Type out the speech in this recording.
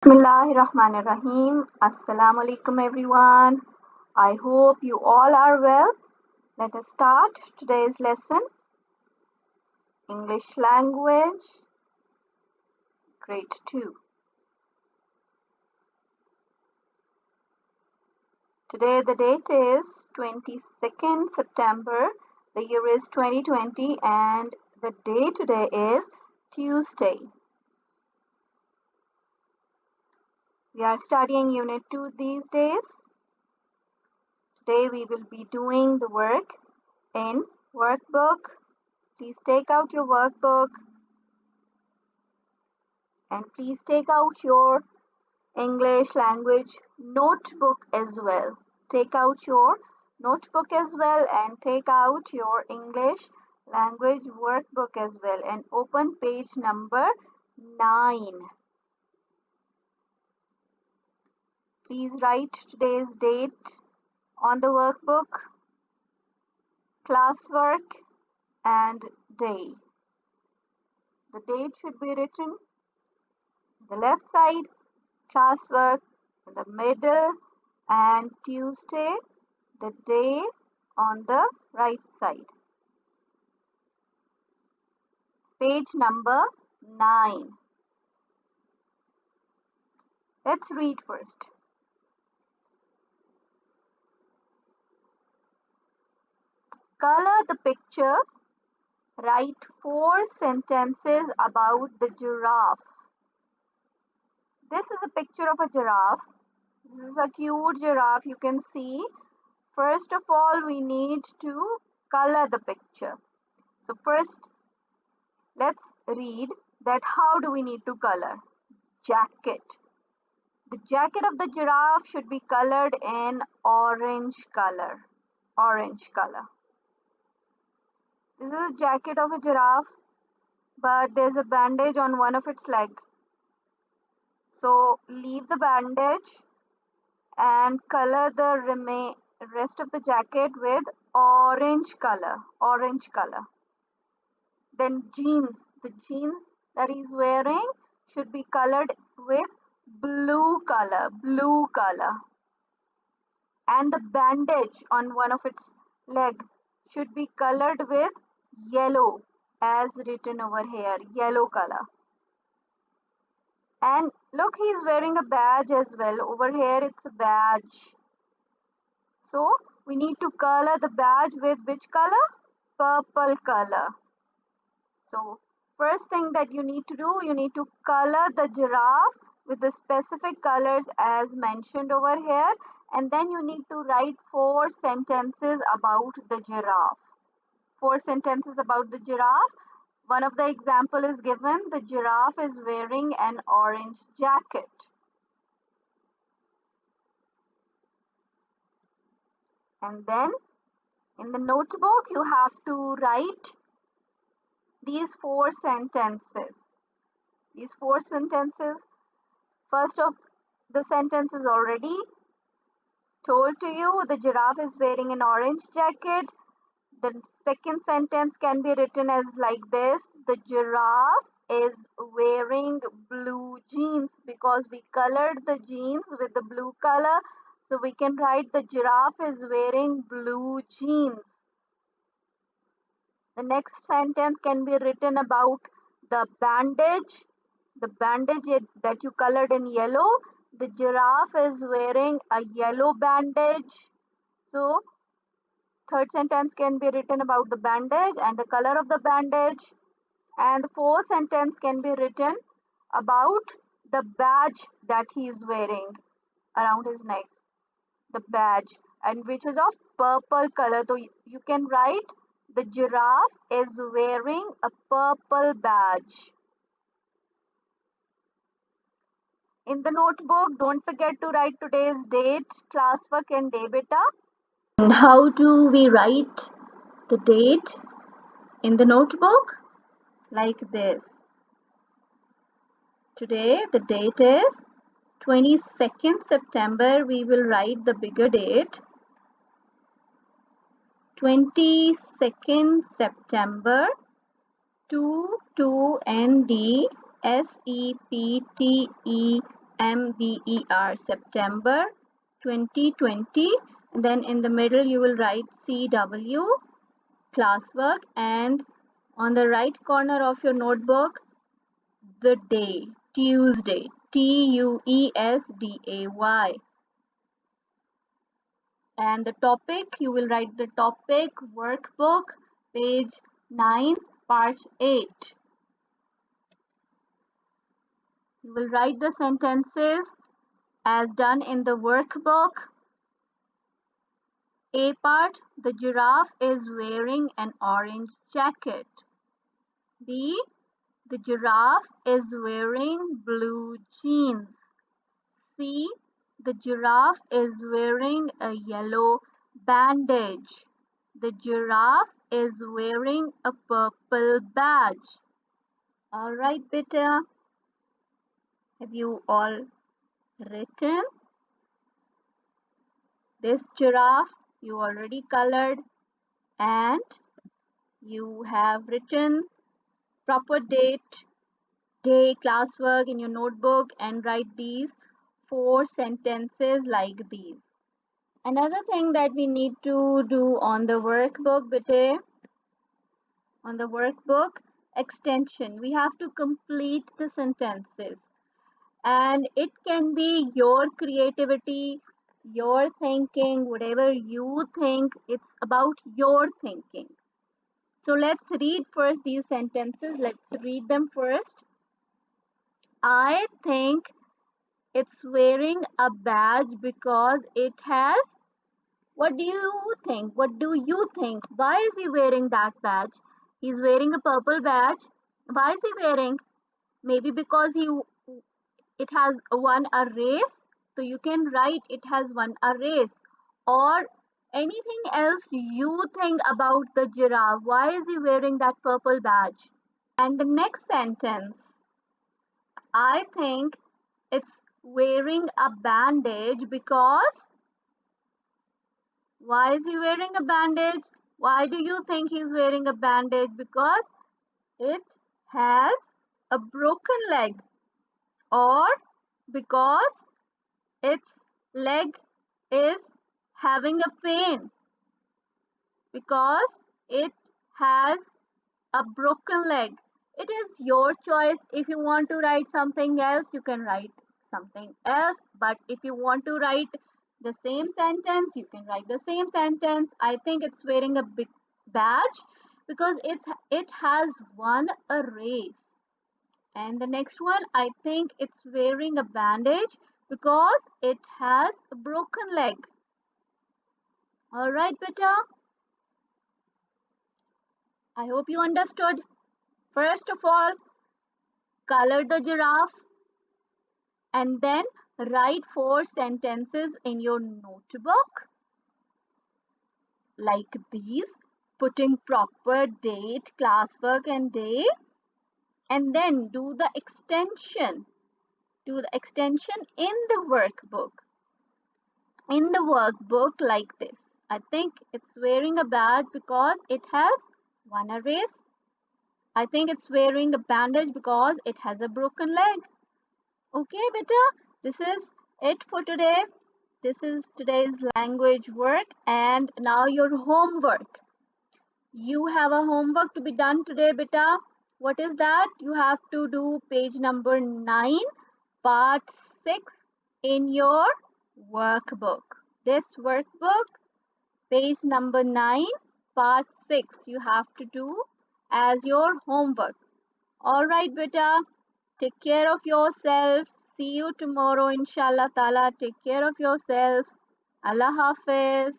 Bismillahirrahmanirrahim. Assalamu alaikum everyone. I hope you all are well. Let us start today's lesson. English language, grade 2. Today the date is 22nd September. The year is 2020 and the day today is Tuesday. We are studying Unit 2 these days. Today we will be doing the work in workbook. Please take out your workbook and please take out your English language notebook as well. Take out your notebook as well and take out your English language workbook as well and open page number 9. Please write today's date on the workbook, classwork and day. The date should be written the left side, classwork in the middle, and Tuesday, the day, on the right side. Page number 9. Let's read first. Color the picture. Write 4 sentences about the giraffe. This is a picture of a giraffe. This is a cute giraffe, you can see. First of all, we need to color the picture. So first, let's read that how do we need to color. Jacket. The jacket of the giraffe should be colored in orange color. Orange color. This is a jacket of a giraffe, but there's a bandage on one of its legs. So leave the bandage and color the rest of the jacket with orange color. Orange color. Then jeans. The jeans that he's wearing should be colored with blue color. Blue color. And the bandage on one of its leg should be colored with yellow, as written over here. Yellow color. And look, he's wearing a badge as well. Over here it's a badge. So we need to color the badge with which color? Purple color. So first thing that you need to do, you need to color the giraffe with the specific colors as mentioned over here, and then you need to write 4 sentences about the giraffe. 4 sentences about the giraffe. One of the example is given. The giraffe is wearing an orange jacket. And then in the notebook you have to write these 4 sentences. These 4 sentences. First of the sentence is already told to you. The giraffe is wearing an orange jacket. The second sentence can be written as like this. The giraffe is wearing blue jeans, because we colored the jeans with the blue color. So we can write the giraffe is wearing blue jeans. The next sentence can be written about the bandage. The bandage that you colored in yellow. The giraffe is wearing a yellow bandage. So third sentence can be written about the bandage and the color of the bandage. And the fourth sentence can be written about the badge that he is wearing around his neck. The badge, and which is of purple color. So you can write the giraffe is wearing a purple badge. In the notebook, don't forget to write today's date, classwork and day beta. And how do we write the date in the notebook? Like this. Today the date is 22nd September. We will write the bigger date. 22nd September 22 ND SEPTEMBER September 2020. And then in the middle you will write CW, classwork, and on the right corner of your notebook, the day, Tuesday, TUESDAY. And the topic, you will write the topic, workbook, page 9, part 8. You will write the sentences as done in the workbook. A part, the giraffe is wearing an orange jacket. B, the giraffe is wearing blue jeans. C, the giraffe is wearing a yellow bandage. The giraffe is wearing a purple badge. All right, beta. Have you all written? This giraffe you already colored, and you have written proper date, day, classwork in your notebook, and write these 4 sentences like these. Another thing that we need to do on the workbook, beta, on the workbook extension, we have to complete the sentences. And it can be your creativity, your thinking, whatever you think, it's about your thinking. So let's read first these sentences. Let's read them first. I think it's wearing a badge because it has. What do you think? What do you think? Why is he wearing that badge? He's wearing a purple badge. Why is he wearing? Maybe because it has won a race. So you can write it has won a race. Or anything else you think about the giraffe. Why is he wearing that purple badge? And the next sentence, I think it's wearing a bandage because. Why is he wearing a bandage? Why do you think he's wearing a bandage? Because it has a broken leg, or because its leg is having a pain, because it has a broken leg. It is your choice. If you want to write something else, you can write something else. But if you want to write the same sentence, you can write the same sentence. I think it's wearing a big badge because it has won a race. And the next one, I think it's wearing a bandage because it has a broken leg. All right, beta. I hope you understood. First of all, color the giraffe and then write 4 sentences in your notebook like these, putting proper date, classwork and day, and then do the extension. Do the extension in the workbook. In the workbook like this. I think it's wearing a badge because it has won a race. I think it's wearing a bandage because it has a broken leg. Okay, beta, this is it for today. This is today's language work, and now your homework. You have a homework to be done today, beta. What is that? You have to do page number 9, part 6 in your workbook. This workbook, page number 9, part 6, you have to do as your homework. All right, beta. Take care of yourself. See you tomorrow, inshallah ta'ala. Take care of yourself. Allah Hafiz.